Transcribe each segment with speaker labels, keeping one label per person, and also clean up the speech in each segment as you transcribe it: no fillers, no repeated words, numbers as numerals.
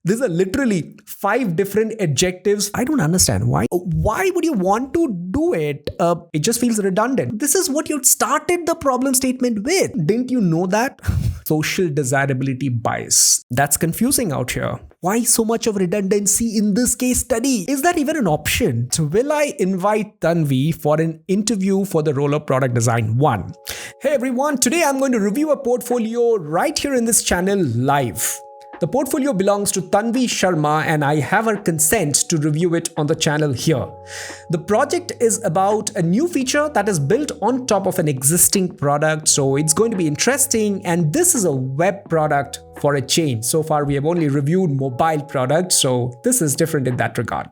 Speaker 1: These are literally 5 different adjectives. I don't understand why. Why would you want to do it? It just feels redundant. This is what you started the problem statement with. Didn't you know that? Social desirability bias. That's confusing out here. Why so much of redundancy in this case study? Is that even an option? So will I invite Tanvi for an interview for the role of product design 1? Hey everyone, today I'm going to review a portfolio right here in this channel live. The portfolio belongs to Tanvi Sharma and I have her consent to review it on the channel here. The project is about a new feature that is built on top of an existing product, so it's going to be interesting, and this is a web product for a chain. So far we have only reviewed mobile products, so this is different in that regard.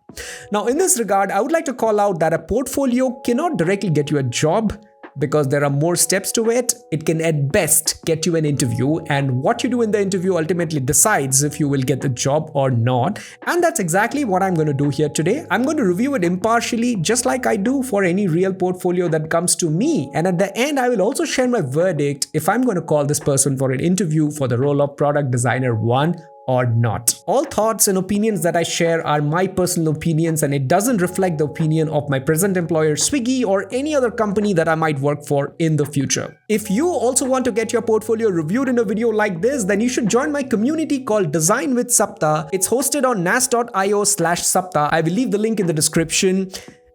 Speaker 1: Now in this regard, I would like to call out that a portfolio cannot directly get you a job, because there are more steps to it. It can at best get you an interview, and what you do in the interview ultimately decides if you will get the job or not. And that's exactly what I'm going to do here today. I'm going to review it impartially, just like I do for any real portfolio that comes to me. And at the end, I will also share my verdict if I'm going to call this person for an interview for the role of product designer 1 or not. All thoughts and opinions that I share are my personal opinions, and it doesn't reflect the opinion of my present employer Swiggy or any other company that I might work for in the future. If you also want to get your portfolio reviewed in a video like this, then you should join my community called Design with Sapta. It's hosted on nas.io/Sapta. I will leave the link in the description.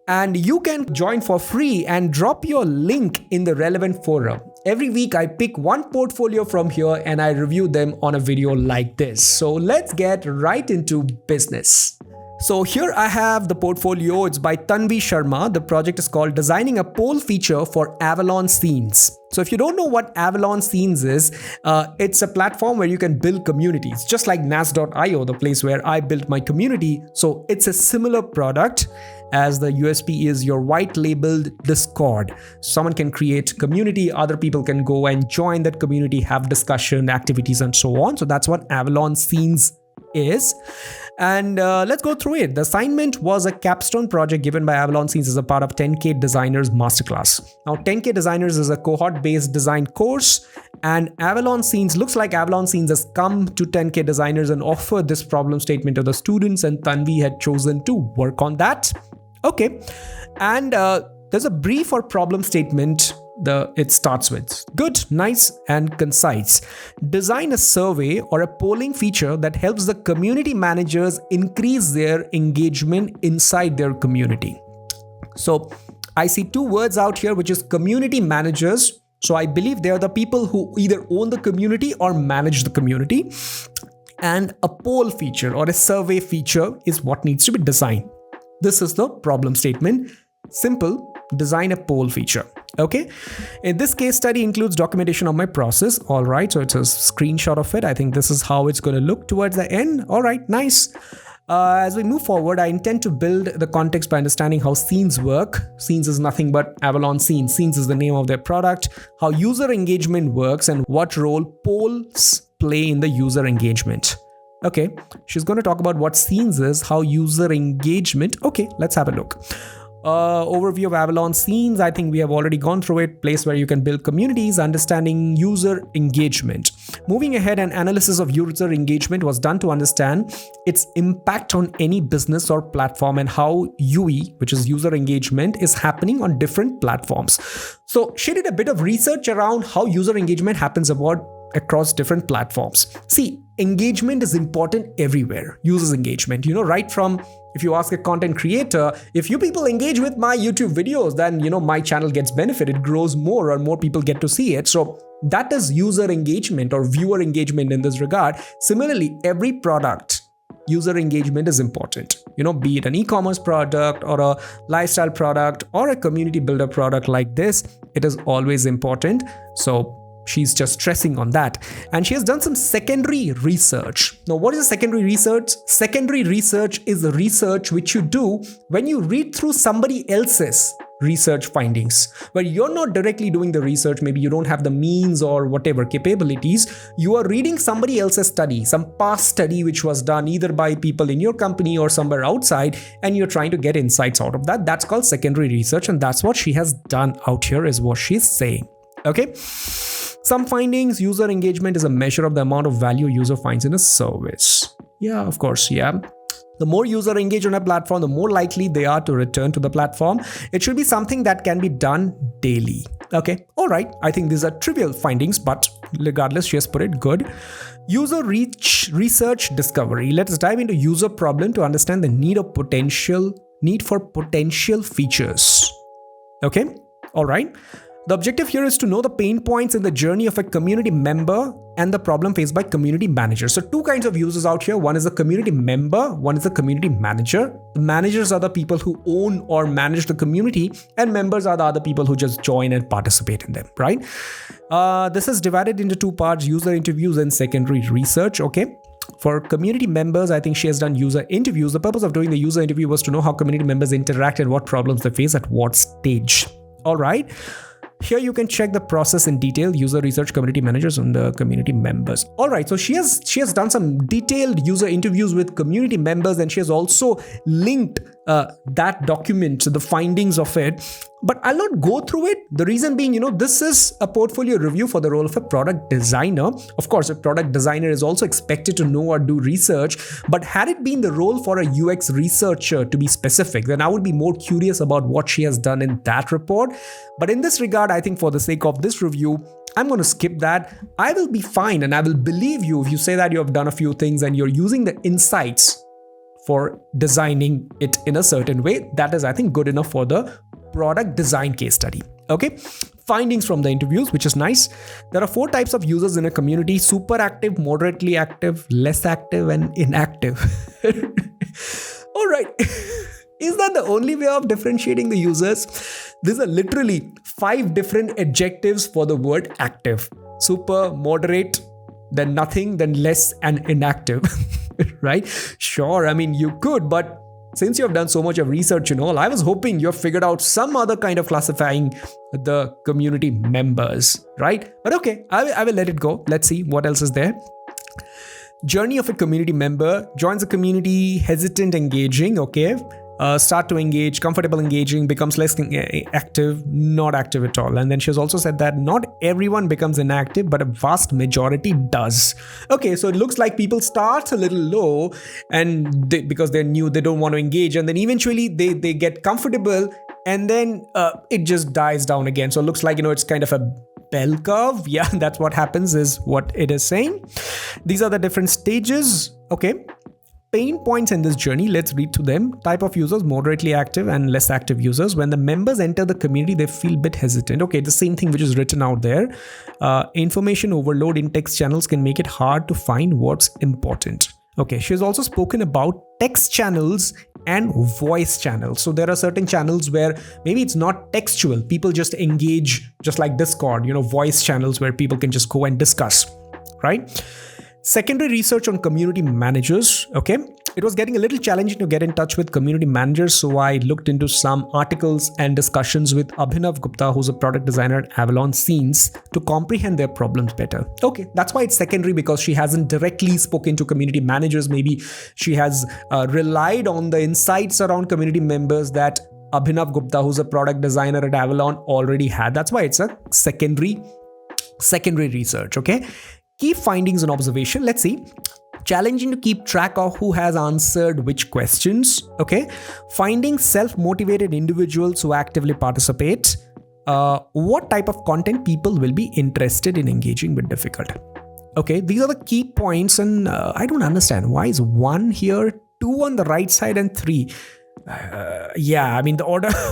Speaker 1: And you can join for free and drop your link in the relevant forum. Every week I pick one portfolio from here and I review them on a video like this. So let's get right into business. So here I have the portfolio. It's by Tanvi Sharma. The project is called Designing a Poll Feature for Avalon Scenes. So if you don't know what Avalon Scenes is, it's a platform where you can build communities, just like nas.io, the place where I built my community. So it's a similar product, as the USP is your white labeled Discord. Someone can create community, other people can go and join that community, have discussion, activities, and so on. So that's what Avalon Scenes is. And let's go through it. The assignment was a capstone project given by Avalon Scenes as a part of 10K Designers Masterclass. Now 10K Designers is a cohort-based design course, and Avalon Scenes looks like Avalon Scenes has come to 10K Designers and offered this problem statement to the students, and Tanvi had chosen to work on that. Okay, and there's a brief or problem statement. It starts with good, nice, and concise. Design a survey or a polling feature that helps the community managers increase their engagement inside their community. So I see 2 words out here, which is community managers. So I believe they are the people who either own the community or manage the community. And a poll feature or a survey feature is what needs to be designed. This is the problem statement. Simple, design a poll feature. Okay. In this case study includes documentation of my process. All right. So it's a screenshot of it. I think this is how it's going to look towards the end. All right. Nice. As we move forward, I intend to build the context by understanding how scenes work. Scenes is nothing but Avalon Scenes. Scenes is the name of their product. How user engagement works and what role polls play in the user engagement. Okay, she's going to talk about what Scenes is, how user engagement. Okay, let's have a look. Overview of Avalon Scenes. I think we have already gone through it. Place where you can build communities, understanding user engagement. Moving ahead, an analysis of user engagement was done to understand its impact on any business or platform and how UE, which is user engagement, is happening on different platforms. So she did a bit of research around how user engagement happens across different platforms. See, engagement is important everywhere. Users engagement, right from if you ask a content creator, if you people engage with my YouTube videos, then, my channel gets benefit. It grows more or more people get to see it. So that is user engagement or viewer engagement in this regard. Similarly, every product, user engagement is important. Be it an e-commerce product or a lifestyle product or a community builder product like this, it is always important. So she's just stressing on that. And she has done some secondary research. Now, what is secondary research? Secondary research is the research which you do when you read through somebody else's research findings, where you're not directly doing the research. Maybe you don't have the means or whatever capabilities. You are reading somebody else's study, some past study which was done either by people in your company or somewhere outside, and you're trying to get insights out of that. That's called secondary research, and that's what she has done out here, is what she's saying. Okay. Some findings: user engagement is a measure of the amount of value a user finds in a service. Yeah, of course. Yeah. The more user engage on a platform, the more likely they are to return to the platform. It should be something that can be done daily. Okay. All right. I think these are trivial findings, but regardless, she has put it good. User research discovery. Let's dive into user problem to understand the need for potential features. Okay. All right. The objective here is to know the pain points in the journey of a community member and the problem faced by community managers. So two kinds of users out here. One is a community member, one is a community manager. The managers are the people who own or manage the community, and members are the other people who just join and participate in them, right? This is divided into two parts: user interviews and secondary research. Okay. For community members, I think she has done user interviews. The purpose of doing the user interview was to know how community members interact and what problems they face at what stage. All right. Here you can check the process in detail: user research, community managers, and the community members. All right, so she has done some detailed user interviews with community members, and she has also linked that document to the findings of it. But I'll not go through it. The reason being, this is a portfolio review for the role of a product designer. Of course, a product designer is also expected to know or do research. But had it been the role for a UX researcher, to be specific, then I would be more curious about what she has done in that report. But in this regard, I think for the sake of this review, I'm going to skip that. I will be fine, and I will believe you if you say that you have done a few things and you're using the insights for designing it in a certain way. That is, I think, good enough for the product design case study. Okay. Findings from the interviews, which is nice. There are 4 types of users in a community: super active, moderately active, less active, and inactive. All right. Is that the only way of differentiating the users? These are literally 5 different adjectives for the word active: super, moderate, then nothing, then less, and inactive. Right? Sure, I mean, you could, but since you have done so much of research and all, I was hoping you have figured out some other kind of classifying the community members, right? But okay, I will let it go. Let's see what else is there. Journey of a community member: joins a community, hesitant, engaging. Okay. Start to engage, comfortable engaging, becomes less active, not active at all. And then she has also said that not everyone becomes inactive, but a vast majority does. Okay, so it looks like people start a little low and because they're new, they don't want to engage. And then eventually they get comfortable, and then it just dies down again. So it looks like, it's kind of a bell curve. Yeah, that's what happens, is what it is saying. These are the different stages. Okay. Pain points in this journey, let's read through them. Type of users: moderately active and less active users. When the members enter the community, they feel a bit hesitant. Okay, the same thing which is written out there. Information overload in text channels can make it hard to find what's important. Okay, she's also spoken about text channels and voice channels. So there are certain channels where maybe it's not textual. People just engage, just like Discord, voice channels where people can just go and discuss, right? Secondary research on community managers. Okay. It was getting a little challenging to get in touch with community managers, so I looked into some articles and discussions with Abhinav Gupta, who's a product designer at Avalon Scenes, to comprehend their problems better. Okay, that's why it's secondary, because she hasn't directly spoken to community managers. Maybe she has relied on the insights around community members that Abhinav Gupta, who's a product designer at Avalon, already had. That's why it's a secondary research. Okay. Key findings and observation. Let's see. Challenging to keep track of who has answered which questions. Okay. Finding self-motivated individuals who actively participate. What type of content people will be interested in engaging with difficult. Okay. These are the key points, and I don't understand why is 1 here, 2 on the right side, and 3. Yeah, I mean the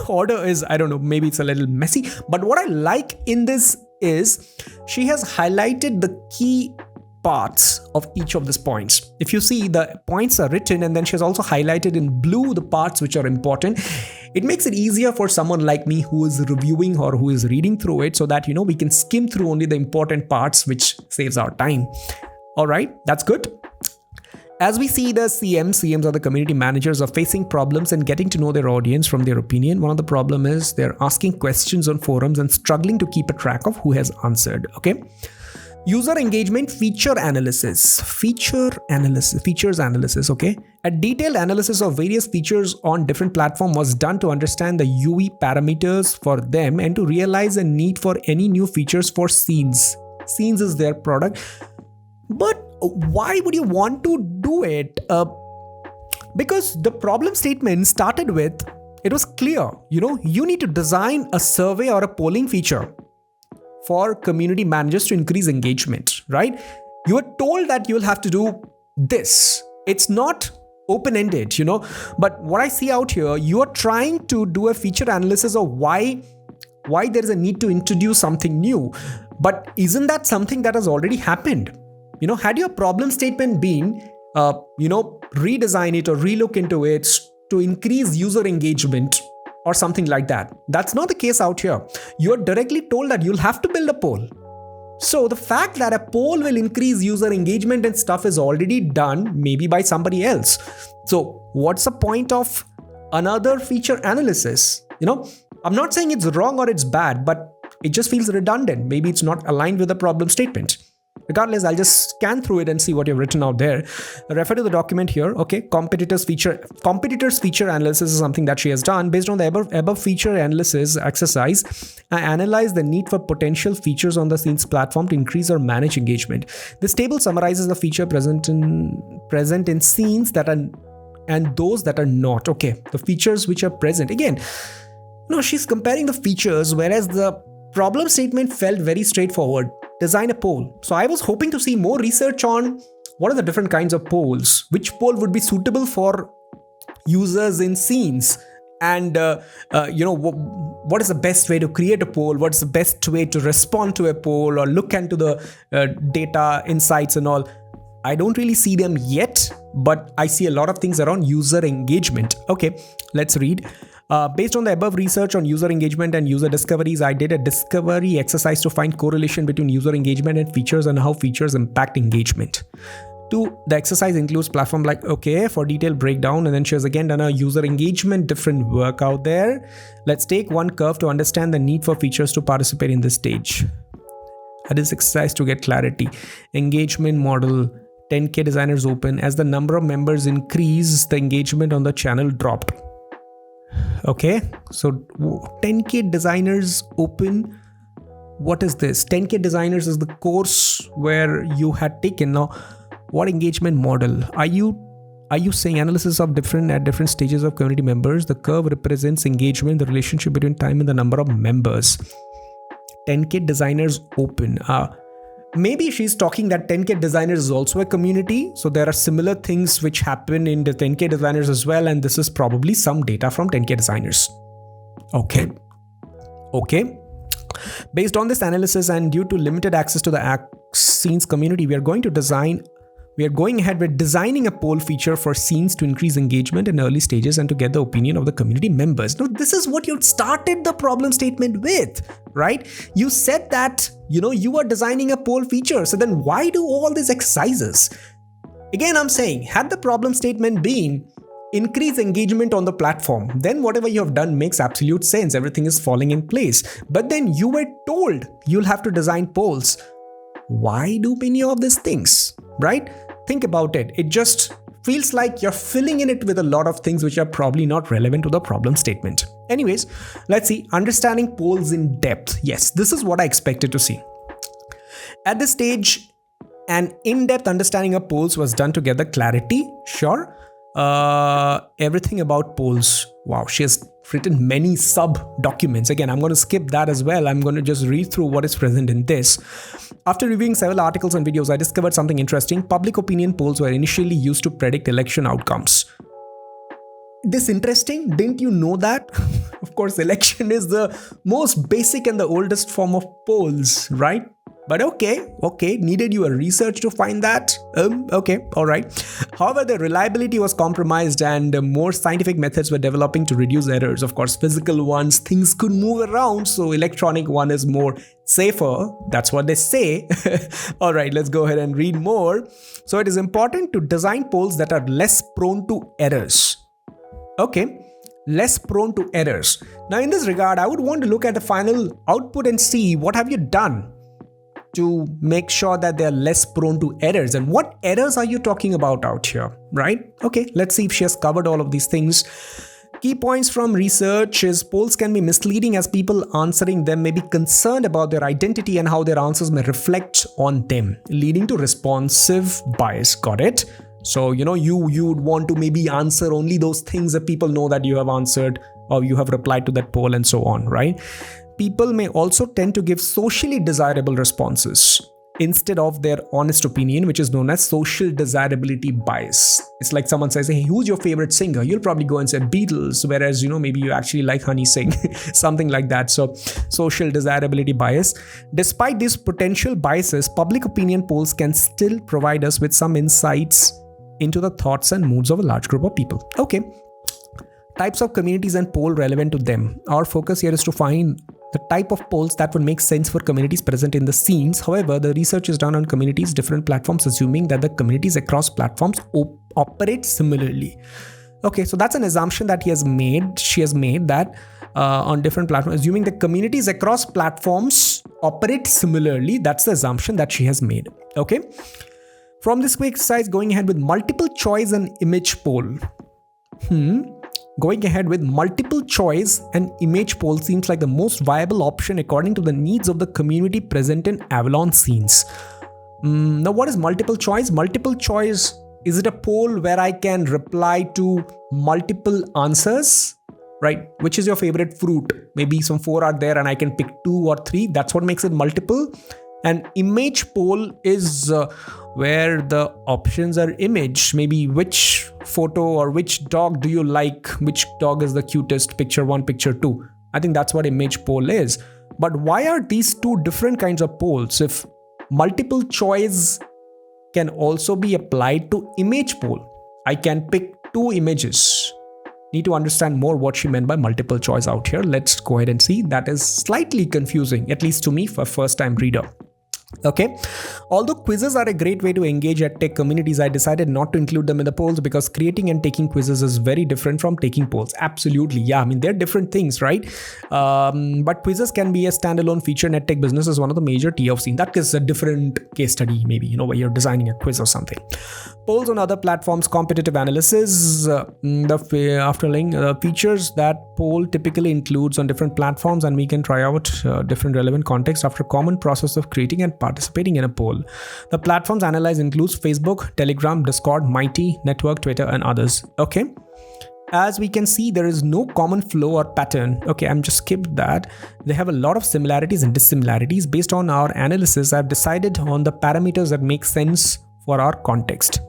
Speaker 1: order is, I don't know, maybe it's a little messy. But what I like in this is she has highlighted the key parts of each of these points. If you see, the points are written, and then she has also highlighted in blue the parts which are important. It makes it easier for someone like me who is reviewing or who is reading through it, so that we can skim through only the important parts, which saves our time. All right, that's good. As we see, the CMs are the community managers, are facing problems and getting to know their audience from their opinion. One of the problem is they're asking questions on forums and struggling to keep a track of who has answered. Okay. User engagement, features analysis. Okay. A detailed analysis of various features on different platforms was done to understand the UE parameters for them and to realize a need for any new features for Scenes. Scenes is their product. But Why would you want to do it? Because the problem statement started with, it was clear, you need to design a survey or a polling feature for community managers to increase engagement, right? You were told that you'll have to do this. It's not open-ended, but what I see out here, you are trying to do a feature analysis of why there is a need to introduce something new. But isn't that something that has already happened? Had your problem statement been, redesign it or relook into it to increase user engagement or something like that. That's not the case out here. You're directly told that you'll have to build a poll. So the fact that a poll will increase user engagement and stuff is already done, maybe by somebody else. So what's the point of another feature analysis? I'm not saying it's wrong or it's bad, but it just feels redundant. Maybe it's not aligned with the problem statement. Regardless, I'll just scan through it and see what you've written out there. Refer to the document here. Okay, competitors feature analysis is something that she has done. Based on the above feature analysis exercise, I analyzed the need for potential features on the scenes platform to increase or manage engagement. This table summarizes the feature present in scenes that are and those that are not. Okay, the features which are present. Again, she's comparing the features, whereas the problem statement felt very straightforward. Design a poll. So I was hoping to see more research on what are the different kinds of polls, which poll would be suitable for users in scenes, and what is the best way to create a poll, what's the best way to respond to a poll or look into the data insights and all. I don't really see them yet, but I see a lot of things around user engagement. Okay, let's read. Based on the above research on user engagement and user discoveries, I did a discovery exercise to find correlation between user engagement and features and how features impact engagement. The exercise includes platform like, for detailed breakdown, and then she has again done a user engagement different work out there. Let's take one curve to understand the need for features to participate in this stage. This exercise to get clarity. Engagement model, 10K designers open. As the number of members increased, the engagement on the channel dropped. Okay, so 10K designers open. What is this? 10K designers is the course where you had taken. Now, what engagement model? Are you saying analysis of different stages of community members? The curve represents engagement, the relationship between time and the number of members. 10K designers open. Maybe she's talking that 10K designers is also a community. So there are similar things which happen in the 10K designers as well. And this is probably some data from 10K designers. Okay. Based on this analysis and due to limited access to the scenes community, we are going ahead with designing a poll feature for scenes to increase engagement in early stages and to get the opinion of the community members. Now, this is what you started the problem statement with, right? You said that, you are designing a poll feature. So then why do all these exercises? Again, I'm saying, had the problem statement been increase engagement on the platform, then whatever you have done makes absolute sense. Everything is falling in place. But then you were told you'll have to design polls. Why do many of these things, right? Think about it. It just feels like you're filling in it with a lot of things which are probably not relevant to the problem statement. Anyways, let's see. Understanding polls in depth. Yes, this is what I expected to see. At this stage, an in-depth understanding of polls was done to get the clarity. Sure. Everything about polls. Wow, she has written many sub-documents. Again, I'm going to skip that as well. I'm going to just read through what is present in this. After reviewing several articles and videos, I discovered something interesting. Public opinion polls were initially used to predict election outcomes. This interesting? Didn't you know that? Of course, election is the most basic and the oldest form of polls, right? But okay, needed you a research to find that? Okay, all right. However, the reliability was compromised and more scientific methods were developing to reduce errors. Of course, physical ones, things could move around, so electronic one is more safer. That's what they say. All right, let's go ahead and read more. So it is important to design polls that are less prone to errors. Okay, less prone to errors. Now, in this regard, I would want to look at the final output and see what have you done to make sure that they're less prone to errors. And what errors are you talking about out here, right? Okay, let's see if she has covered all of these things. Key points from research is polls can be misleading as people answering them may be concerned about their identity and how their answers may reflect on them, leading to responsive bias. Got it? So, you would want to maybe answer only those things that people know that you have answered or you have replied to that poll and so on, right? People may also tend to give socially desirable responses instead of their honest opinion, which is known as social desirability bias. It's like someone says, hey, who's your favorite singer? You'll probably go and say Beatles, whereas, maybe you actually like Honey Singh, something like that. So social desirability bias. Despite these potential biases, public opinion polls can still provide us with some insights into the thoughts and moods of a large group of people. Okay. Types of communities and poll relevant to them. Our focus here is to find the type of polls that would make sense for communities present in the scenes. However, the research is done on communities, different platforms, assuming that the communities across platforms operate similarly. Okay, so that's an assumption that she has made that on different platforms, assuming the communities across platforms operate similarly. That's the assumption that she has made. Okay. From this quick exercise, going ahead with multiple choice and image poll. Going ahead with multiple choice and image poll seems like the most viable option according to the needs of the community present in Avalon scenes. Now, what is multiple choice? Multiple choice, is it a poll where I can reply to multiple answers, right? Which is your favorite fruit? Maybe some 4 are there and I can pick 2 or 3. That's what makes it multiple. And image poll is where the options are image. Maybe which photo or which dog do you like? Which dog is the cutest? Picture 1, picture 2. I think that's what image poll is. But why are these two different kinds of polls if multiple choice can also be applied to image poll? I can pick 2 images. Need to understand more what she meant by multiple choice out here. Let's go ahead and see. That is slightly confusing, at least to me, for a first-time reader. Okay. Although quizzes are a great way to engage at tech communities, I decided not to include them in the polls because creating and taking quizzes is very different from taking polls. Absolutely. Yeah. I mean, they're different things, right? But quizzes can be a standalone feature in tech business as one of the major T of scene. That is a different case study, maybe, where you're designing a quiz or something. Polls on other platforms, competitive analysis, features that poll typically includes on different platforms, and we can try out different relevant contexts after a common process of creating and participating in a poll. The platforms analyzed includes Facebook, Telegram, Discord, Mighty, Network, Twitter, and others. Okay. As we can see, there is no common flow or pattern. Okay, I'm just skipped that. They have a lot of similarities and dissimilarities. Based on our analysis, I've decided on the parameters that make sense for our context.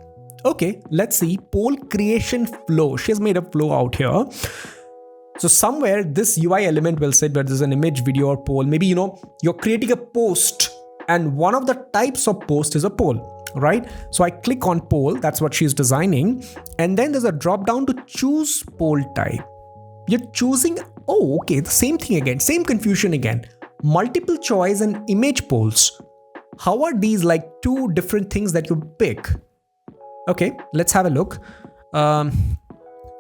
Speaker 1: Okay, let's see. Poll creation flow. She's made a flow out here. So somewhere this UI element will sit where there's an image, video, or poll. Maybe, you're creating a post and one of the types of post is a poll, right? So I click on poll. That's what she's designing. And then there's a drop down to choose poll type. You're choosing, okay, the same thing again, same confusion again. Multiple choice and image polls. How are these like two different things that you pick? Okay, let's have a look.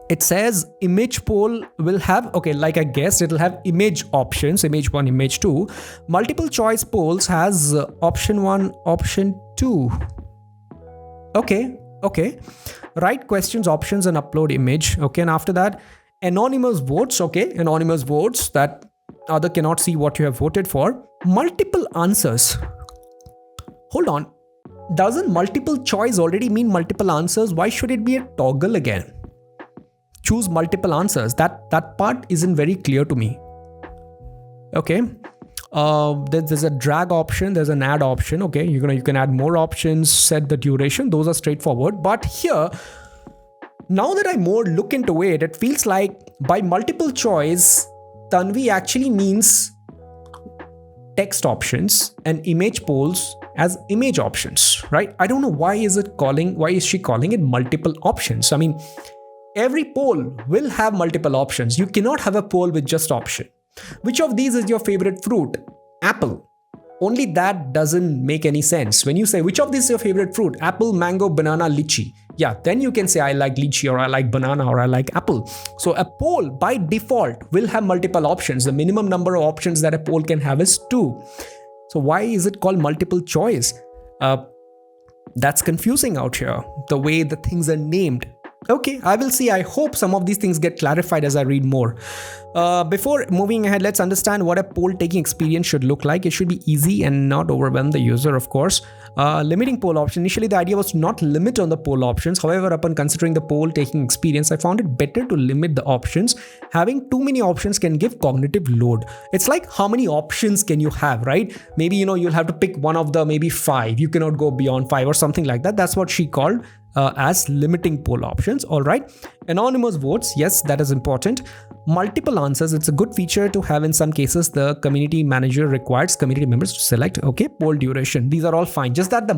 Speaker 1: It says image poll will have, okay, like I guessed, it'll have image options, image 1, image 2. Multiple choice polls has option 1, option 2. Okay. Write questions, options, and upload image. Okay, and after that, anonymous votes. Okay, anonymous votes that other cannot see what you have voted for. Multiple answers. Hold on. Doesn't multiple choice already mean multiple answers? Why should it be a toggle again? Choose multiple answers. That part isn't very clear to me. Okay. There's a drag option. There's an add option. Okay. You can add more options, set the duration. Those are straightforward. But here, now that I more look into it, it feels like by multiple choice, Tanvi actually means text options and image polls as image options, right? I don't know why is she calling it multiple options? I mean, every poll will have multiple options. You cannot have a poll with just option. Which of these is your favorite fruit? Apple. Only that doesn't make any sense. When you say, which of these is your favorite fruit? Apple, mango, banana, lychee. Yeah, then you can say, I like lychee, or I like banana, or I like apple. So a poll by default will have multiple options. The minimum number of options that a poll can have is 2. So why is it called multiple choice? That's confusing out here, the way the things are named. Okay, I will see. I hope some of these things get clarified as I read more. Before moving ahead, let's understand what a poll taking experience should look like. It should be easy and not overwhelm the user, of course. Limiting poll option. Initially, the idea was to not limit on the poll options. However, upon considering the poll taking experience, I found it better to limit the options. Having too many options can give cognitive load. It's like how many options can you have, right? Maybe, you'll have to pick one of the maybe 5. You cannot go beyond 5 or something like that. That's what she called as limiting poll options. All right. Anonymous votes. Yes, that is important. Multiple answers. It's a good feature to have in some cases. The community manager requires community members to select. Okay. Poll duration. These are all fine. Just that the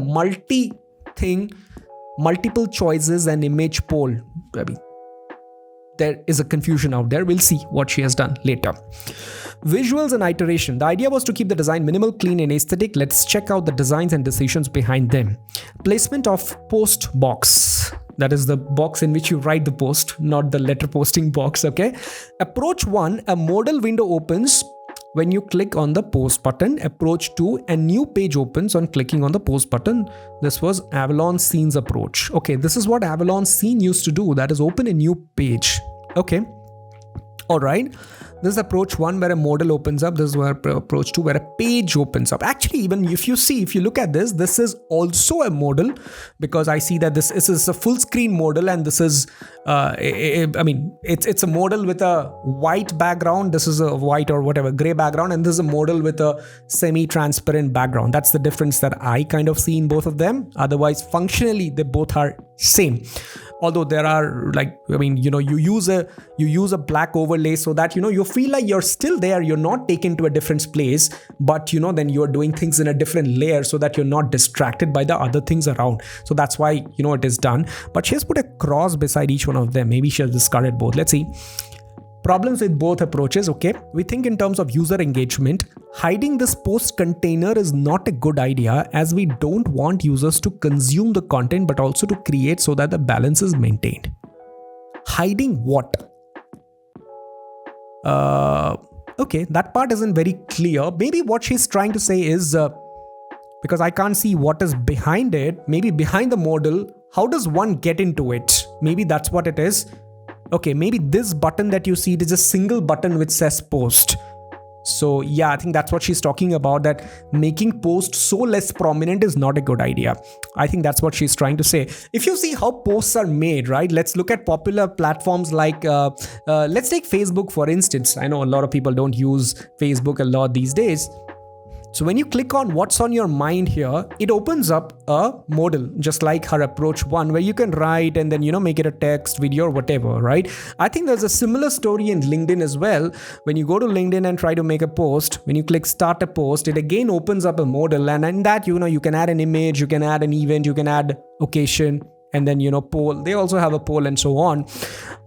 Speaker 1: multiple choices and image poll. I mean, there is a confusion out there. We'll see what she has done later. Visuals and iteration. The idea was to keep the design minimal, clean, and aesthetic. Let's check out the designs and decisions behind them. Placement of post box. That is the box in which you write the post, not the letter posting box. Okay. Approach 1, a modal window opens when you click on the post button. Approach 2, a new page opens on clicking on the post button. This was Avalon Scene's approach. Okay, this is what Avalon Scene used to do. That is open a new page. Okay. All right. This is approach 1 where a modal opens up. This is where approach 2 where a page opens up. Actually, even if you look at this is also a modal, because I see that this is a full screen modal, and this is, it's a modal with a white background. This is a white or whatever gray background, and this is a modal with a semi-transparent background. That's the difference that I kind of see in both of them. Otherwise, functionally, they both are same. Although there are you use a black overlay so that you feel like you're still there, you're not taken to a different place, but then you're doing things in a different layer so that you're not distracted by the other things around. So that's why it is done. But she has put a cross beside each one of them. Maybe she has discarded both. Let's see. Problems with both approaches. Okay, we think in terms of user engagement. Hiding this post container is not a good idea, as we don't want users to consume the content but also to create so that the balance is maintained. Hiding what? Okay, that part isn't very clear. Maybe what she's trying to say is, because I can't see what is behind it, maybe behind the modal, how does one get into it? Maybe that's what it is. Okay, maybe this button that you see, it is a single button which says post. So yeah, I think that's what she's talking about, that making post so less prominent is not a good idea. I think that's what she's trying to say. If you see how posts are made, right? Let's look at popular platforms like, let's take Facebook for instance. I know a lot of people don't use Facebook a lot these days. So when you click on what's on your mind here, it opens up a modal, just like her approach 1, where you can write and then, make it a text, video, or whatever, right? I think there's a similar story in LinkedIn as well. When you go to LinkedIn and try to make a post, when you click start a post, it again opens up a modal. And in that, you can add an image, you can add an event, you can add occasion, and then, poll. They also have a poll and so on.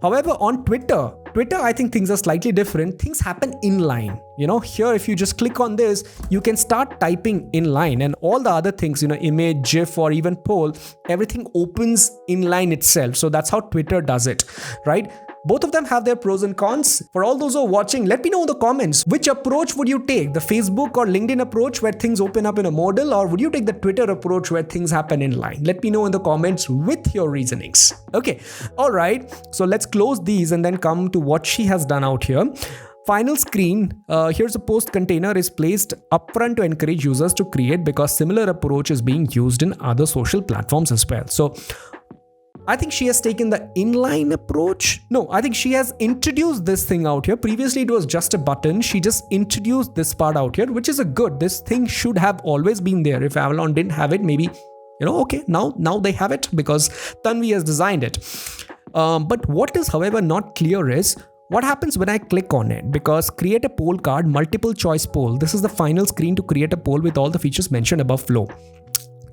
Speaker 1: However, on Twitter, I think things are slightly different. Things happen inline. Here, if you just click on this, you can start typing inline, and all the other things, image, GIF, or even poll, everything opens inline itself. So that's how Twitter does it, right? Both of them have their pros and cons. For all those who are watching, let me know in the comments, which approach would you take? The Facebook or LinkedIn approach where things open up in a modal, or would you take the Twitter approach where things happen in line? Let me know in the comments with your reasonings. Okay, all right. So let's close these and then come to what she has done out here. Final screen, here's a post container is placed upfront to encourage users to create, because similar approach is being used in other social platforms as well. So I think she has taken the inline approach. No, I think she has introduced this thing out here. Previously, it was just a button. She just introduced this part out here, which is a good. This thing should have always been there. If Avalon didn't have it, maybe, okay, now they have it because Tanvi has designed it. But what is, however, not clear is what happens when I click on it, because create a poll card, multiple choice poll. This is the final screen to create a poll with all the features mentioned above flow.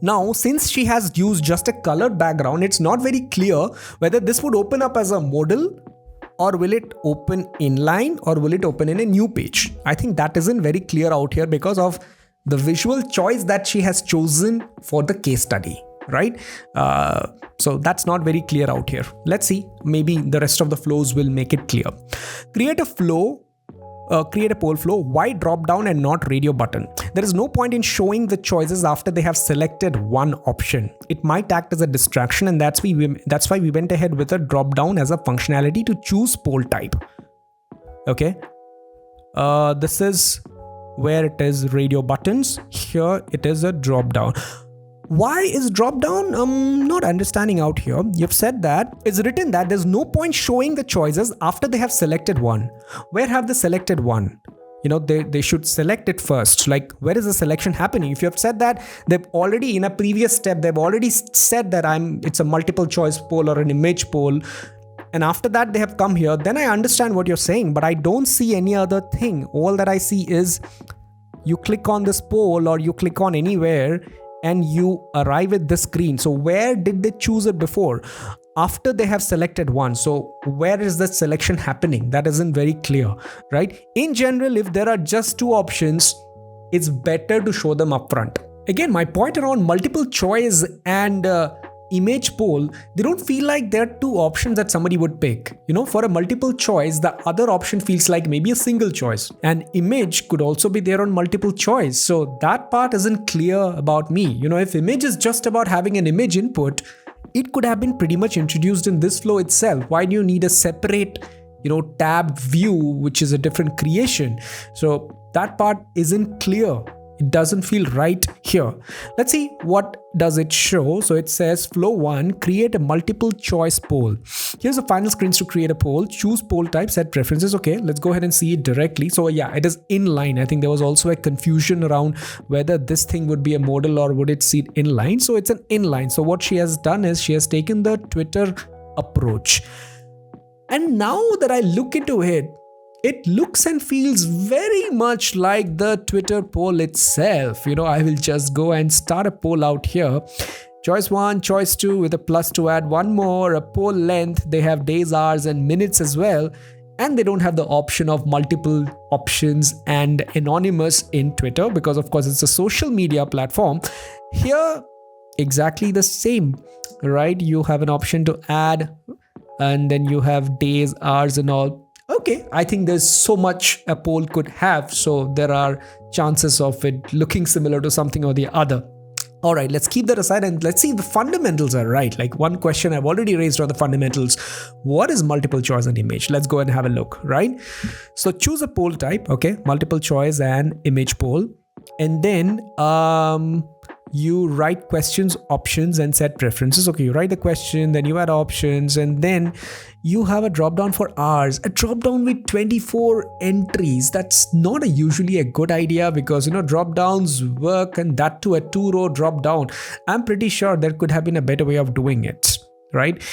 Speaker 1: Now, since she has used just a colored background, it's not very clear whether this would open up as a modal, or will it open inline, or will it open in a new page. I think that isn't very clear out here because of the visual choice that she has chosen for the case study, right? So that's not very clear out here. Let's see. Maybe the rest of the flows will make it clear. Create a flow. create a poll flow. Why drop down and not radio button? There is no point in showing the choices after they have selected one option. It might act as a distraction, and that's why we went ahead with a drop down as a functionality to choose poll type. Okay, this is where it is radio buttons. Here it is a drop down. Why is drop down? Not understanding out here. You've said that it's written that there's no point showing the choices after they have selected one. Where have they selected one? They should select it first. Like, where is the selection happening? If you have said that they've already, in a previous step, they've already said that it's a multiple choice poll or an image poll, and after that they have come here, then I understand what you're saying, but I don't see any other thing. All that I see is you click on this poll or you click on anywhere and you arrive at this screen. So where did they choose it before? After they have selected one. So where is the selection happening? That isn't very clear, right? In general, if there are just two options, it's better to show them upfront. Again, my point around multiple choice and image poll, they don't feel like there are two options that somebody would pick. For a multiple choice, the other option feels like maybe a single choice. And image could also be there on multiple choice. So that part isn't clear about me. If image is just about having an image input, it could have been pretty much introduced in this flow itself. Why do you need a separate, tabbed view, which is a different creation? So that part isn't clear. It doesn't feel right here. Let's see what does it show. So it says flow 1, create a multiple choice poll. Here's the final screens to create a poll. Choose poll type, set preferences. Okay, let's go ahead and see it directly. So yeah, it is inline. I think there was also a confusion around whether this thing would be a modal or would it see it inline. So it's an inline. So what she has done is she has taken the Twitter approach. And now that I look into it, it looks and feels very much like the Twitter poll itself. I will just go and start a poll out here. Choice 1, choice 2 with a plus to add one more, a poll length. They have days, hours and minutes as well. And they don't have the option of multiple options and anonymous in Twitter because of course it's a social media platform. Here, exactly the same, right? You have an option to add and then you have days, hours and all. Okay, I think there's so much a poll could have, so there are chances of it looking similar to something or the other. All right, let's keep that aside and let's see if the fundamentals are right. Like one question I've already raised on the fundamentals. What is multiple choice and image? Let's go and have a look, right? So choose a poll type, okay? Multiple choice and image poll. And then you write questions, options and set preferences. Okay, you write the question, then you add options, and then you have a drop down for hours, a drop down with 24 entries. That's not usually a good idea because drop downs work, and that to a 2-row drop down. I'm pretty sure there could have been a better way of doing it, right?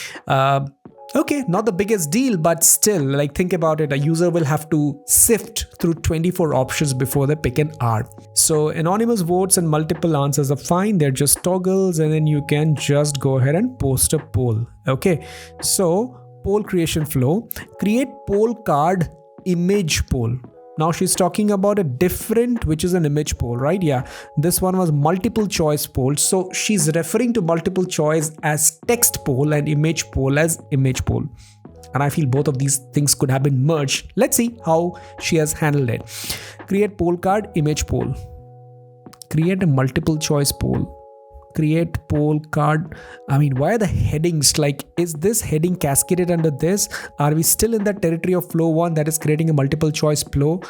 Speaker 1: Okay, not the biggest deal, but still, like, think about it. A user will have to sift through 24 options before they pick an R. So anonymous votes and multiple answers are fine. They're just toggles, and then you can just go ahead and post a poll. Okay, so poll creation flow, create poll card image poll. Now she's talking about a different, which is an image poll, right? Yeah, this one was multiple choice poll. So she's referring to multiple choice as text poll and image poll as image poll. And I feel both of these things could have been merged. Let's see how she has handled it. Create poll card, image poll. Create a multiple choice poll. Create poll card. I mean, why are the headings like, is this heading cascaded under this? Are we still in that territory of flow 1 that is creating a multiple choice flow?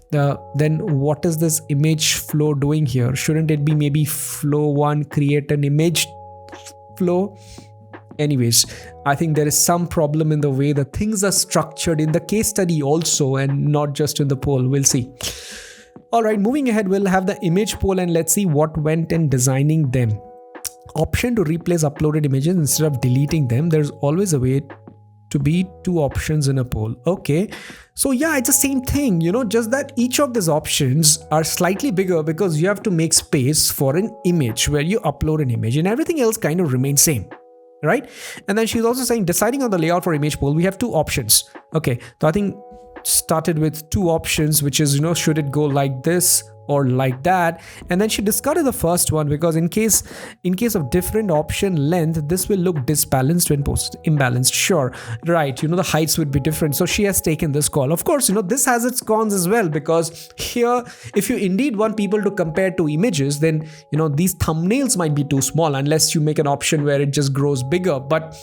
Speaker 1: Then what is this image flow doing here? Shouldn't it be maybe flow 1 create an image flow? Anyways, I think there is some problem in the way the things are structured in the case study also, and not just in the poll. We'll see. All right, moving ahead, we'll have the image poll and let's see what went in designing them. Option to replace uploaded images instead of deleting them. There's always a way to be two options in a poll. Okay, so yeah, it's the same thing, just that each of these options are slightly bigger because you have to make space for an image where you upload an image, and everything else kind of remains same, right? And then she's also saying deciding on the layout for image poll, we have two options. Okay, so I think started with two options, which is, should it go like this or like that. And then she discarded the first one because in case of different option length, this will look disbalanced when posted. Imbalanced, sure, right, the heights would be different. So she has taken this call. Of course, this has its cons as well, because here, if you indeed want people to compare two images, then these thumbnails might be too small unless you make an option where it just grows bigger. But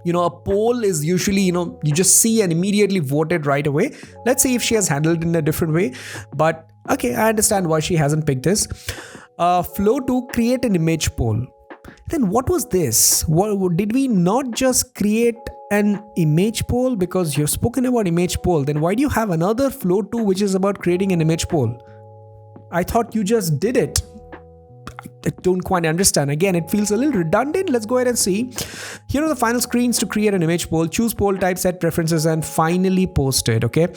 Speaker 1: a poll is usually, you just see and immediately vote it right away. Let's see if she has handled it in a different way. But okay, I understand why she hasn't picked this. Flow to create an image poll. Then what was this? Did we not just create an image poll? Because you've spoken about image poll, then why do you have another flow to which is about creating an image poll? I thought you just did it. I don't quite understand. Again, it feels a little redundant. Let's go ahead and see. Here are the final screens to create an image poll. Choose poll type, set preferences, and finally post it. Okay.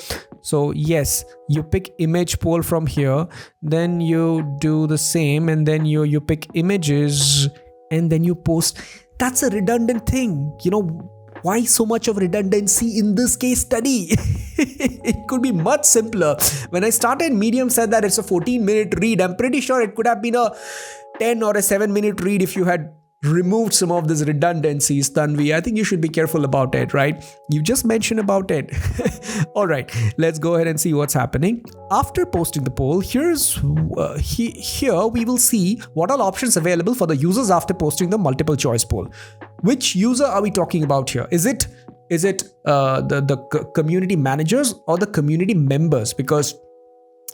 Speaker 1: So yes, you pick image poll from here. Then you do the same, and then you pick images, and then you post. That's a redundant thing. Why so much of redundancy in this case study? It could be much simpler. When I started, Medium said that it's a 14-minute read. I'm pretty sure it could have been a 10 or a 7-minute read if you had removed some of these redundancies, Tanvi. I think you should be careful about it, right? You just mentioned about it. All right, let's go ahead and see what's happening. After posting the poll, here we will see what all options available for the users after posting the multiple choice poll. Which user are we talking about here? Is it the community managers or the community members? Because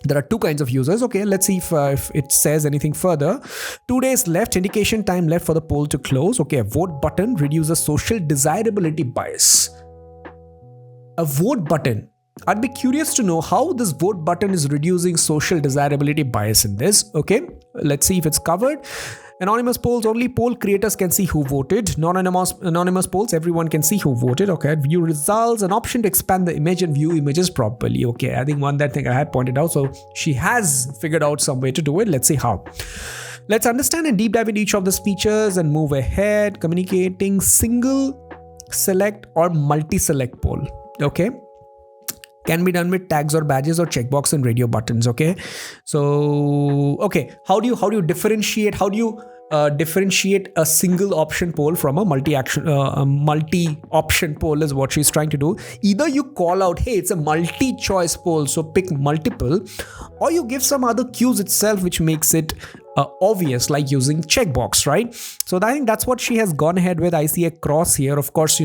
Speaker 1: there are two kinds of users. Okay, let's see if it says anything further. 2 days left, indication time left for the poll to close. Okay, a vote button reduces social desirability bias. A vote button. I'd be curious to know how this vote button is reducing social desirability bias in this. Okay, let's see if it's covered. Anonymous polls, only poll creators can see who voted. Non-anonymous polls, everyone can see who voted. Okay, view results, an option to expand the image and view images properly. Okay, I think that thing I had pointed out. So she has figured out some way to do it. Let's see how. Let's understand and deep dive into each of these features and move ahead. Communicating single select or multi-select poll. Okay. Can be done with tags or badges or checkbox and radio buttons. Okay, so okay, how do you differentiate? How do you differentiate a single option poll from a multi-option poll is what she's trying to do. Either you call out, hey, it's a multi-choice poll, so pick multiple, or you give some other cues itself which makes it obvious, like using checkbox, right? So I think that's what she has gone ahead with. I see a cross here. Of course,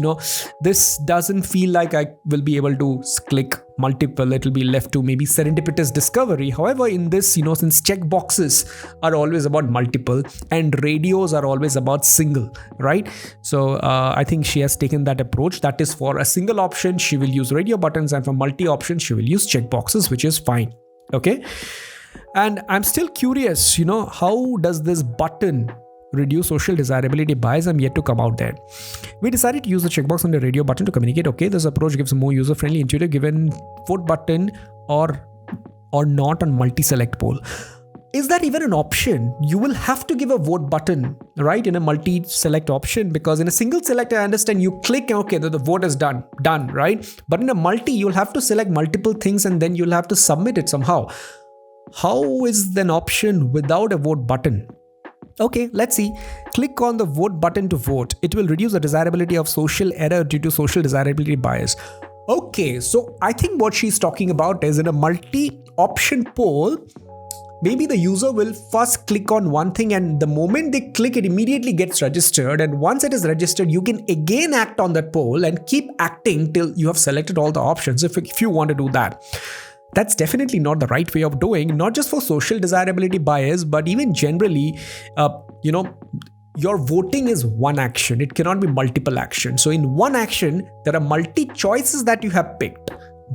Speaker 1: this doesn't feel like I will be able to click multiple. It will be left to maybe serendipitous discovery. However, in this, since checkboxes are always about multiple and radios are always about single, right? So I think she has taken that approach. That is, for a single option, she will use radio buttons, and for multi-option, she will use checkboxes, which is fine. Okay. And I'm still curious, how does this button reduce social desirability bias? I'm yet to come out there. We decided to use the checkbox on the radio button to communicate. Okay, this approach gives a more user-friendly, intuitive, given vote button or not on multi-select poll. Is that even an option? You will have to give a vote button, right, in a multi-select option, because in a single select, I understand you click, okay, the vote is done, right? But in a multi, you'll have to select multiple things and then you'll have to submit it somehow. How is an option without a vote button? Okay, let's see. Click on the vote button to vote. It will reduce the desirability of social error due to social desirability bias. Okay, so I think what she's talking about is in a multi-option poll, maybe the user will first click on one thing, and the moment they click, it immediately gets registered. And once it is registered, you can again act on that poll and keep acting till you have selected all the options if you want to do that. That's definitely not the right way of doing, not just for social desirability bias, but even generally, your voting is one action. It cannot be multiple actions. So in one action, there are multi choices that you have picked,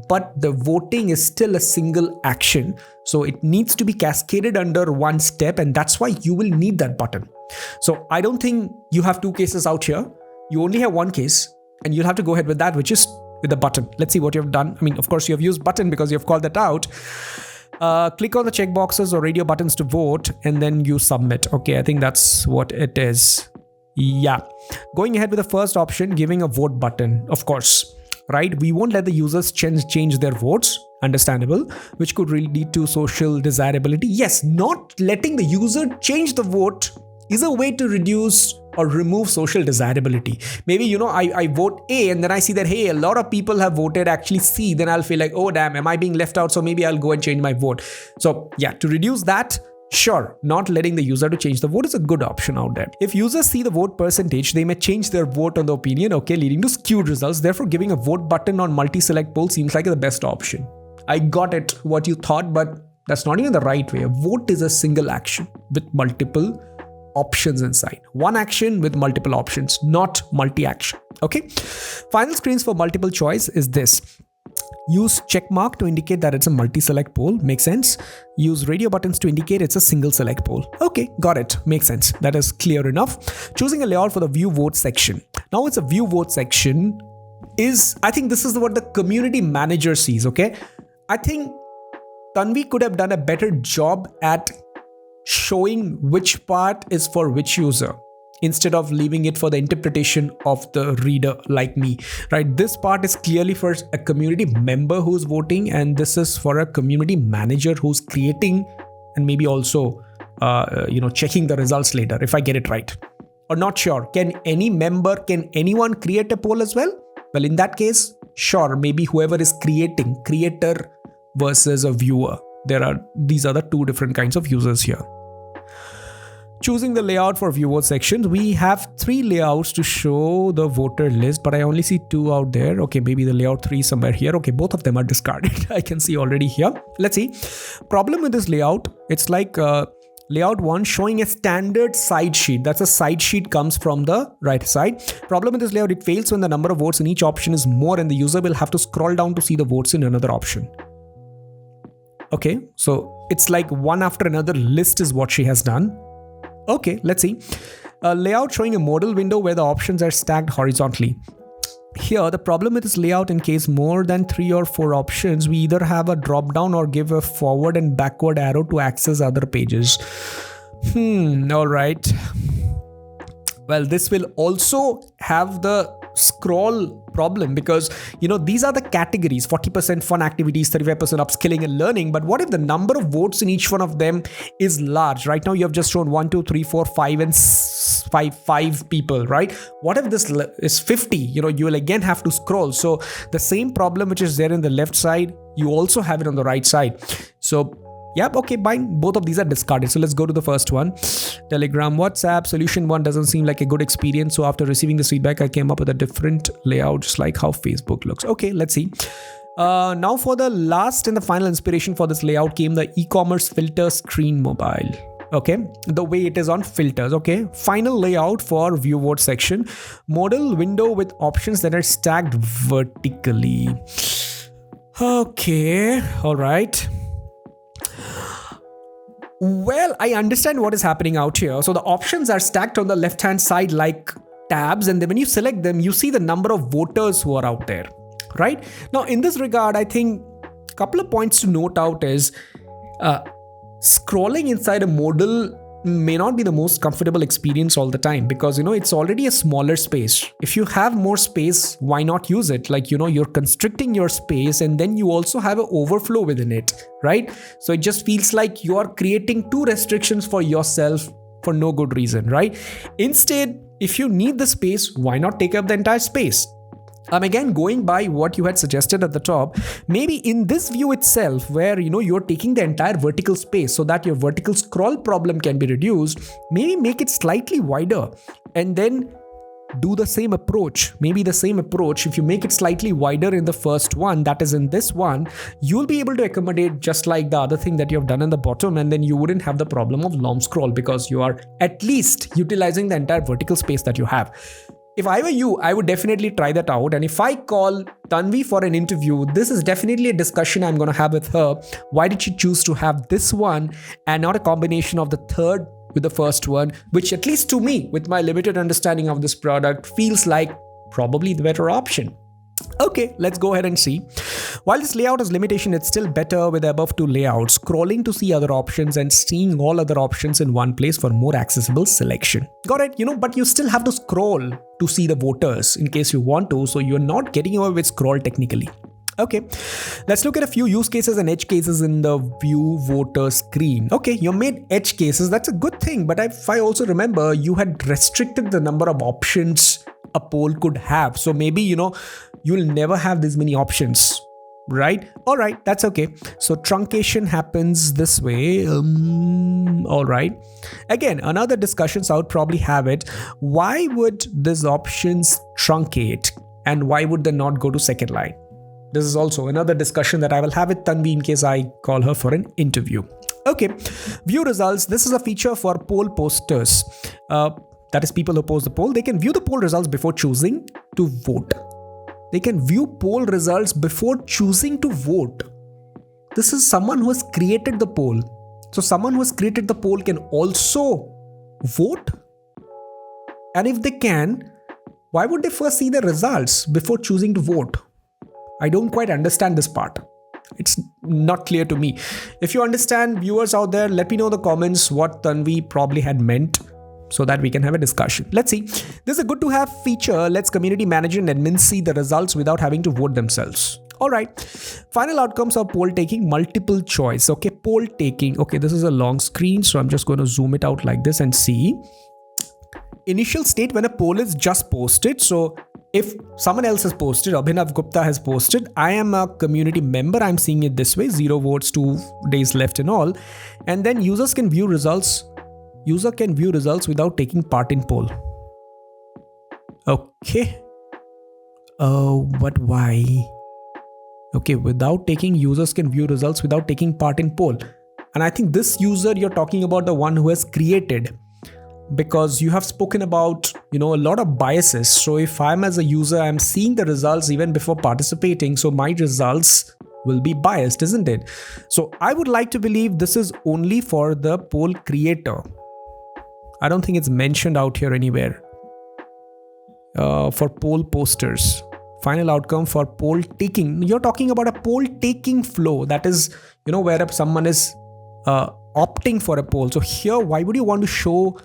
Speaker 1: but the voting is still a single action. So it needs to be cascaded under one step, and that's why you will need that button. So I don't think you have two cases out here. You only have one case, and you'll have to go ahead with that, which is with the button. Let's see what you have done. I mean, of course, you have used button because you have called that out. Click on the checkboxes or radio buttons to vote, and then you submit. Okay, I think that's what it is. Yeah. Going ahead with the first option, giving a vote button, of course, right? We won't let the users change their votes. Understandable, which could really lead to social desirability. Yes, not letting the user change the vote is a way to reduce or remove social desirability. Maybe, I vote A and then I see that, hey, a lot of people have voted actually C. Then I'll feel like, oh, damn, am I being left out? So maybe I'll go and change my vote. So yeah, to reduce that, sure, not letting the user to change the vote is a good option out there. If users see the vote percentage, they may change their vote on the opinion, okay, leading to skewed results. Therefore, giving a vote button on multi-select poll seems like the best option. I got it, what you thought, but that's not even the right way. A vote is a single action with multiple options inside. One action with multiple options, not multi-action. Okay. Final screens for multiple choice is this. Use check mark to indicate that it's a multi-select poll. Makes sense. Use radio buttons to indicate it's a single select poll. Okay, got it. Makes sense. That is clear enough. Choosing a layout for the view vote section. Now it's a view vote section I think this is what the community manager sees. Okay. I think Tanvi could have done a better job at showing which part is for which user instead of leaving it for the interpretation of the reader like me, right? This part is clearly for a community member who's voting, and this is for a community manager who's creating and maybe also checking the results later, if I get it right. Or not sure. Can anyone create a poll as well? Well, in that case, sure, maybe whoever is creator versus a viewer. These are the two different kinds of users here. Choosing the layout for viewer sections. We have 3 layouts to show the voter list, but I only see 2 out there. Okay, maybe the layout 3 somewhere here. Okay, both of them are discarded. I can see already here. Let's see. Problem with this layout, it's like layout 1 showing a standard side sheet. That's a side sheet comes from the right side. Problem with this layout, it fails when the number of votes in each option is more and the user will have to scroll down to see the votes in another option. Okay, so it's like one after another list is what she has done. Okay, let's see. A layout showing a modal window where the options are stacked horizontally. Here, the problem with this layout, in case more than 3 or 4 options, we either have a drop down or give a forward and backward arrow to access other pages. All right. Well, this will also have the scroll problem because, these are the categories: 40% fun activities, 35% upskilling and learning. But what if the number of votes in each one of them is large? Right now, you have just shown 1, 2, 3, 4, 5 and 5 people, right? What if this is 50? You will again have to scroll. So the same problem which is there in the left side, you also have it on the right side. So yep, okay, fine. Both of these are discarded. So let's go to the first one. Telegram, WhatsApp, solution 1 doesn't seem like a good experience. So after receiving this feedback, I came up with a different layout, just like how Facebook looks. Okay, let's see. Now for the last and the final inspiration for this layout came the e-commerce filter screen mobile. Okay, the way it is on filters. Okay, final layout for view vote section. Modal window with options that are stacked vertically. Okay, all right. Well, I understand what is happening out here. So the options are stacked on the left-hand side like tabs, and then when you select them, you see the number of voters who are out there, right? Now, in this regard, I think a couple of points to note out is scrolling inside a modal may not be the most comfortable experience all the time because, it's already a smaller space. If you have more space, why not use it? Like, you're constricting your space and then you also have an overflow within it, right? So it just feels like you are creating 2 restrictions for yourself for no good reason, right? Instead, if you need the space, why not take up the entire space? I'm again going by what you had suggested at the top. Maybe in this view itself, where you're taking the entire vertical space so that your vertical scroll problem can be reduced, maybe make it slightly wider and then do the same approach. Maybe the same approach, if you make it slightly wider in the first one, that is in this one, you'll be able to accommodate just like the other thing that you have done in the bottom, and then you wouldn't have the problem of long scroll because you are at least utilizing the entire vertical space that you have. If I were you, I would definitely try that out. And if I call Tanvi for an interview, this is definitely a discussion I'm going to have with her. Why did she choose to have this one and not a combination of the third with the first one, which at least to me, with my limited understanding of this product, feels like probably the better option. Okay, let's go ahead and see. While this layout is limitation, it's still better with the above 2 layouts, scrolling to see other options and seeing all other options in one place for more accessible selection. Got it? But you still have to scroll to see the voters in case you want to, so you're not getting away with scroll technically. Okay, let's look at a few use cases and edge cases in the view voter screen. Okay, you made edge cases. That's a good thing. But if I also remember, you had restricted the number of options a poll could have. So maybe, you'll never have this many options, right? All right, that's okay. So truncation happens this way. All right. Again, another discussion, so I would probably have it. Why would these options truncate and why would they not go to second line? This is also another discussion that I will have with Tanvi in case I call her for an interview. Okay, view results. This is a feature for poll posters. That is people who post the poll. They can view the poll results before choosing to vote. They can view poll results before choosing to vote. This is someone who has created the poll. So someone who has created the poll can also vote. And if they can, why would they first see the results before choosing to vote? I don't quite understand this part. It's not clear to me. If you understand, viewers out there, let me know in the comments what Tanvi probably had meant so that we can have a discussion. Let's see. This is a good to have feature. Let's community manager and admins see the results without having to vote themselves. All right. Final outcomes of poll taking, multiple choice. Okay, poll taking. Okay, this is a long screen, so I'm just going to zoom it out like this and see. Initial state when a poll is just posted. So if someone else has posted, Abhinav Gupta has posted, I am a community member. I'm seeing it this way, 0 votes, 2 days left and all. And then users can view results. User can view results without taking part in poll. Okay. But why? Okay, users can view results without taking part in poll. And I think this user, you're talking about the one who has created, because you have spoken about, a lot of biases. So if I'm as a user, I'm seeing the results even before participating. So my results will be biased, isn't it? So I would like to believe this is only for the poll creator. I don't think it's mentioned out here anywhere. For poll posters. Final outcome for poll taking. You're talking about a poll taking flow. That is, where someone is opting for a poll. So here, why would you want to show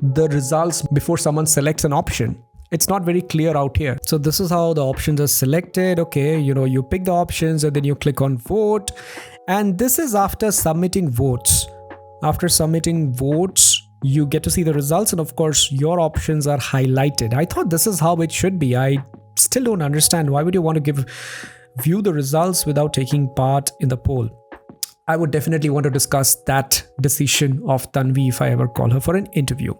Speaker 1: the results before someone selects an option? It's not very clear out here. So this is how the options are selected. Okay, you pick the options and then you click on vote. And this is after submitting votes. After submitting votes, you get to see the results. And of course, your options are highlighted. I thought this is how it should be. I still don't understand. Why would you want to view the results without taking part in the poll? I would definitely want to discuss that decision of Tanvi if I ever call her for an interview.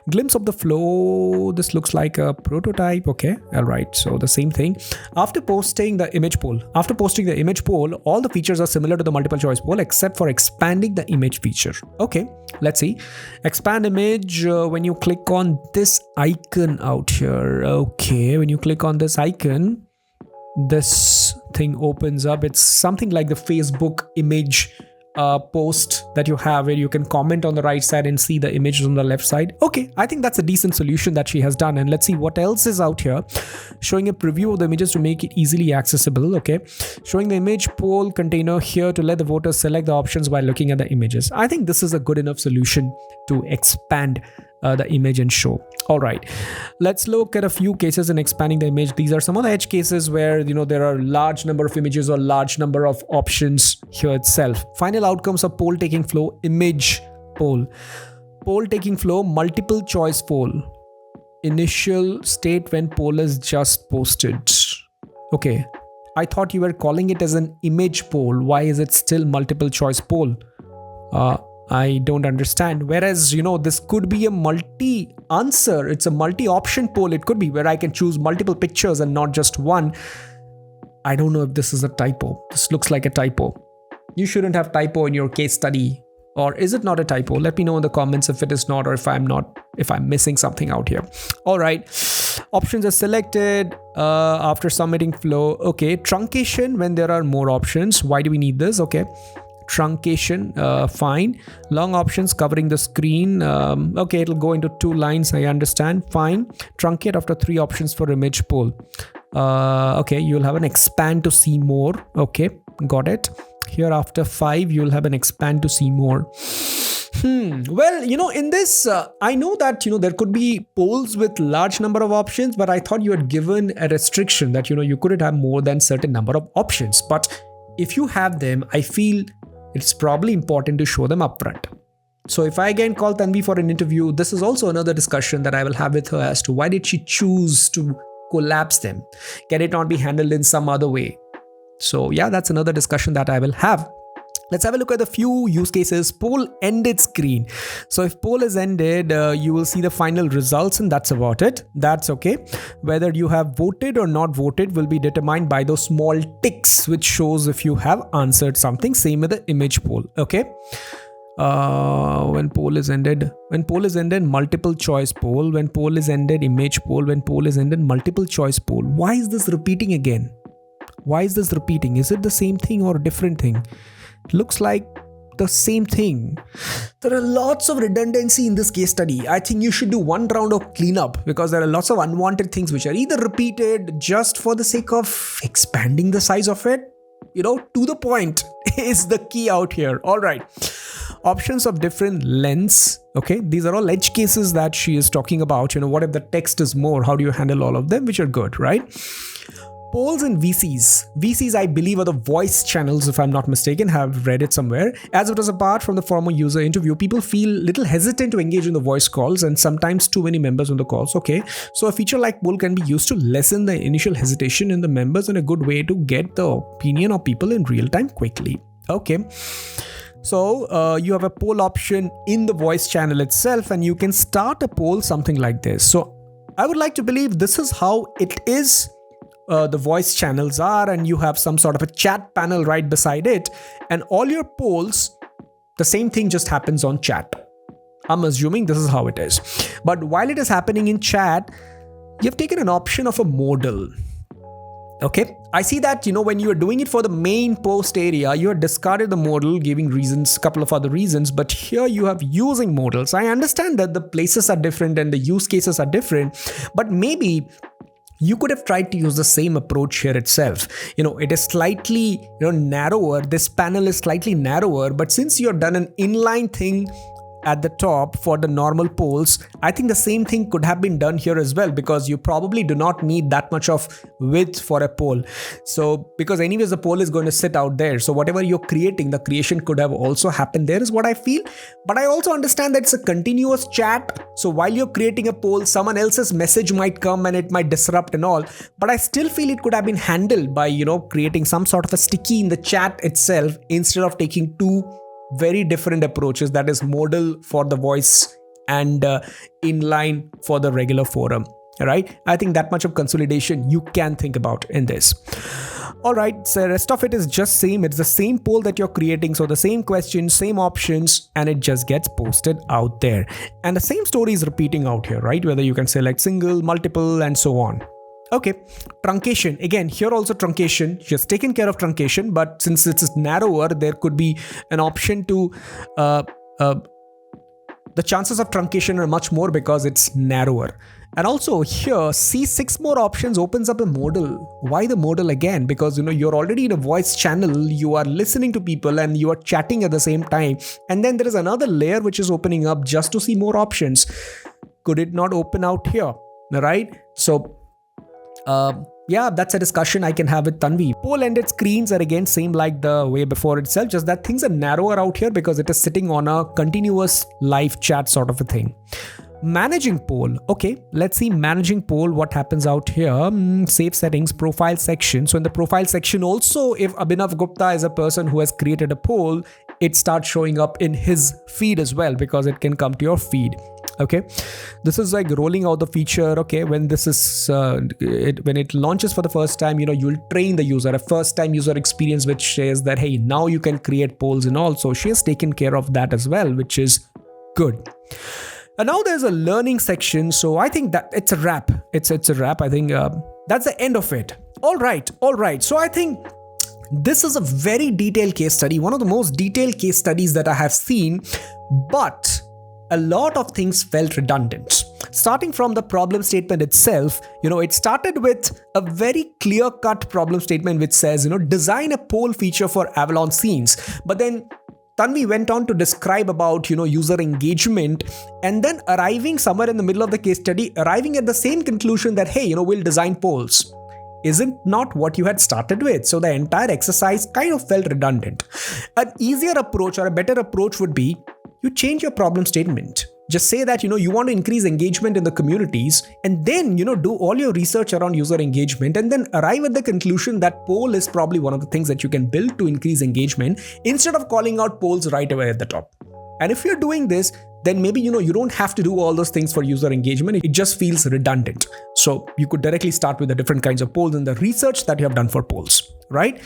Speaker 1: Glimpse of the flow. This looks like a prototype. Okay. All right. So the same thing. After posting the image poll, all the features are similar to the multiple choice poll except for expanding the image feature. Okay. Let's see. Expand image. When you click on this icon out here. Okay. When you click on this icon, this thing opens up. It's something like the Facebook image post that you have where you can comment on the right side and see the images on the left side. Okay, I think that's a decent solution that she has done. And let's see what else is out here. Showing a preview of the images to make it easily accessible. Okay, showing the image poll container here to let the voters select the options while looking at the images. I think this is a good enough solution to expand the image and show. All right, let's look at a few cases in expanding the image. These are some of the edge cases where there are large number of images or large number of options here itself. Final outcomes of poll taking flow, image poll taking flow, multiple choice poll, initial state when poll is just posted. Okay, I thought you were calling it as an image poll. Why is it still multiple choice poll? I don't understand. Whereas, this could be a multi-answer. It's a multi-option poll. It could be where I can choose multiple pictures and not just one. I don't know if this is a typo. This looks like a typo. You shouldn't have typo in your case study. Or is it not a typo? Let me know in the comments if it is not or if I'm missing something out here. All right. Options are selected after submitting flow. Okay. Truncation when there are more options. Why do we need this? Okay. Truncation, fine. Long options covering the screen. Okay, it'll go into 2 lines. I understand. Fine. Truncate after 3 options for image poll. Okay, you'll have an expand to see more. Okay, got it. Here after 5, you'll have an expand to see more. Well, in this, I know that, there could be polls with large number of options, but I thought you had given a restriction that, you couldn't have more than certain number of options. But if you have them, I feel it's probably important to show them upfront. So if I again call Tanvi for an interview, this is also another discussion that I will have with her as to why did she choose to collapse them? Can it not be handled in some other way? So yeah, that's another discussion that I will have. Let's have a look at the few use cases. Poll ended screen. So if poll is ended, you will see the final results and that's about it. That's okay. Whether you have voted or not voted will be determined by those small ticks, which shows if you have answered something. Same with the image poll. Okay. When poll is ended, multiple choice poll. When poll is ended, image poll. When poll is ended, multiple choice poll. Why is this repeating again? Why is this repeating? Is it the same thing or a different thing? Looks like the same thing. There are lots of redundancy in this case study. I think you should do one round of cleanup because there are lots of unwanted things which are either repeated just for the sake of expanding the size of it. To the point is the key out here. All right. Options of different lengths. Okay. These are all edge cases that she is talking about. What if the text is more? How do you handle all of them? Which are good, right? Polls and VCs. VCs, I believe, are the voice channels, if I'm not mistaken, have read it somewhere. As it was apart from the former user interview, people feel little hesitant to engage in the voice calls and sometimes too many members on the calls. Okay, so a feature like poll can be used to lessen the initial hesitation in the members and a good way to get the opinion of people in real time quickly. Okay. So you have a poll option in the voice channel itself and you can start a poll something like this. So I would like to believe this is how it is. The voice channels are, and you have some sort of a chat panel right beside it, and all your polls, the same thing just happens on chat. I'm assuming this is how it is. But while it is happening in chat, you've taken an option of a modal. Okay, I see that, when you are doing it for the main post area, you have discarded the modal, giving reasons, a couple of other reasons, but here you have using modals. I understand that the places are different and the use cases are different, but maybe you could have tried to use the same approach here itself. It is slightly, narrower. This panel is slightly narrower, but since you have done an inline thing at the top for the normal polls, I think the same thing could have been done here as well, because you probably do not need that much of width for a poll. So because anyways, the poll is going to sit out there. So whatever you're creating, the creation could have also happened there is what I feel. But I also understand that it's a continuous chat. So while you're creating a poll, someone else's message might come and it might disrupt and all. But I still feel it could have been handled by, creating some sort of a sticky in the chat itself instead of taking two very different approaches, that is modal for the voice and inline for the regular forum. Right? I think that much of consolidation you can think about in this. All right, so the rest of it is just same. It's the same poll that you're creating. So the same questions, same options, and it just gets posted out there. And the same story is repeating out here, right? Whether you can select single, multiple, and so on. Okay, truncation. Again, here also truncation. Just taken care of truncation, but since it's narrower, there could be an option to the chances of truncation are much more because it's narrower. And also here, see 6 more options opens up a modal. Why the modal again? Because you're already in a voice channel, you are listening to people and you are chatting at the same time. And then there is another layer which is opening up just to see more options. Could it not open out here? Right? So yeah, that's a discussion I can have with Tanvi. Poll-ended screens are again same like the way before itself, just that things are narrower out here because it is sitting on a continuous live chat sort of a thing. Managing poll. Okay, let's see managing poll. What happens out here? Save settings, profile section. So in the profile section also, if Abhinav Gupta is a person who has created a poll, it starts showing up in his feed as well because it can come to your feed. Okay, this is like rolling out the feature. Okay, when this is when it launches for the first time, you'll train the user, a first time user experience which says that, hey, now you can create polls and all. So she has taken care of that as well, which is good. And now there's a learning section. So I think that it's a wrap. It's a wrap. I think that's the end of it. All right. So I think this is a very detailed case study, one of the most detailed case studies that I have seen, but a lot of things felt redundant. Starting from the problem statement itself, it started with a very clear-cut problem statement which says, design a poll feature for Avalon scenes. But then Tanvi went on to describe about, user engagement, and then arriving somewhere in the middle of the case study, arriving at the same conclusion that, hey, we'll design polls. Isn't not what you had started with. So the entire exercise kind of felt redundant. An easier approach or a better approach would be you change your problem statement. Just say that, you want to increase engagement in the communities, and then, do all your research around user engagement, and then arrive at the conclusion that poll is probably one of the things that you can build to increase engagement, instead of calling out polls right away at the top. And if you're doing this, then maybe, you don't have to do all those things for user engagement. It just feels redundant. So you could directly start with the different kinds of polls and the research that you have done for polls, right?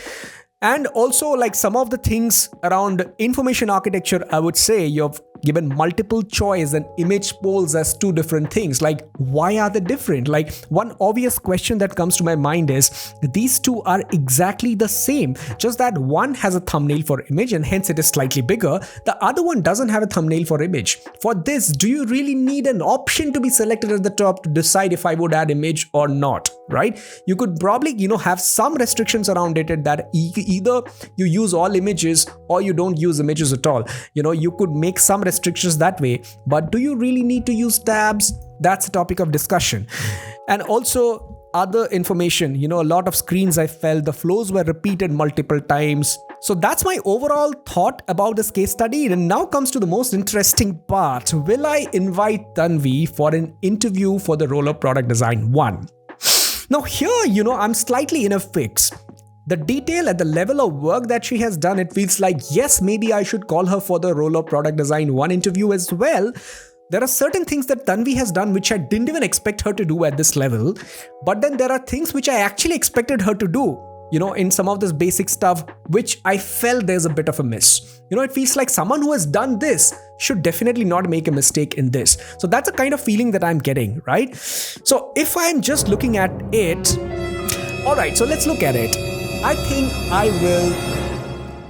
Speaker 1: And also, like some of the things around information architecture, I would say you've given multiple choice and image polls as two different things. Like, why are they different? Like, one obvious question that comes to my mind is these two are exactly the same, just that one has a thumbnail for image and hence it is slightly bigger. The other one doesn't have a thumbnail for image. For this, do you really need an option to be selected at the top to decide if I would add image or not? Right? You could probably, have some restrictions around it, that either you use all images or you don't use images at all. You could make some restrictions that way, but do you really need to use tabs? That's a topic of discussion. And also other information, a lot of screens, I felt the flows were repeated multiple times. So that's my overall thought about this case study. And now comes to the most interesting part. Will I invite Tanvi for an interview for the role of product design 1? Now here, I'm slightly in a fix. The detail at the level of work that she has done, it feels like, yes, maybe I should call her for the role of product design 1 interview as well. There are certain things that Tanvi has done which I didn't even expect her to do at this level. But then there are things which I actually expected her to do, in some of this basic stuff, which I felt there's a bit of a miss. It feels like someone who has done this should definitely not make a mistake in this. So that's a kind of feeling that I'm getting, right? So if I'm just looking at it, all right, so let's look at it. I think I will,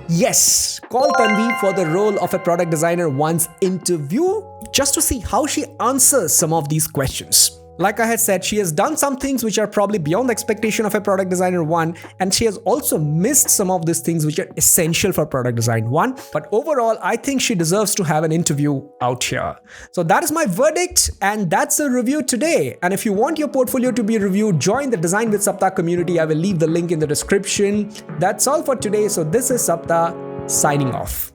Speaker 1: yes, call Tanvi for the role of a product designer 1's interview, just to see how she answers some of these questions. Like I had said, she has done some things which are probably beyond the expectation of a product designer 1, and she has also missed some of these things which are essential for product design 1. But overall, I think she deserves to have an interview out here. So that is my verdict, and that's the review today. And if you want your portfolio to be reviewed, join the Design with Sapta community. I will leave the link in the description. That's all for today. So this is Sapta signing off.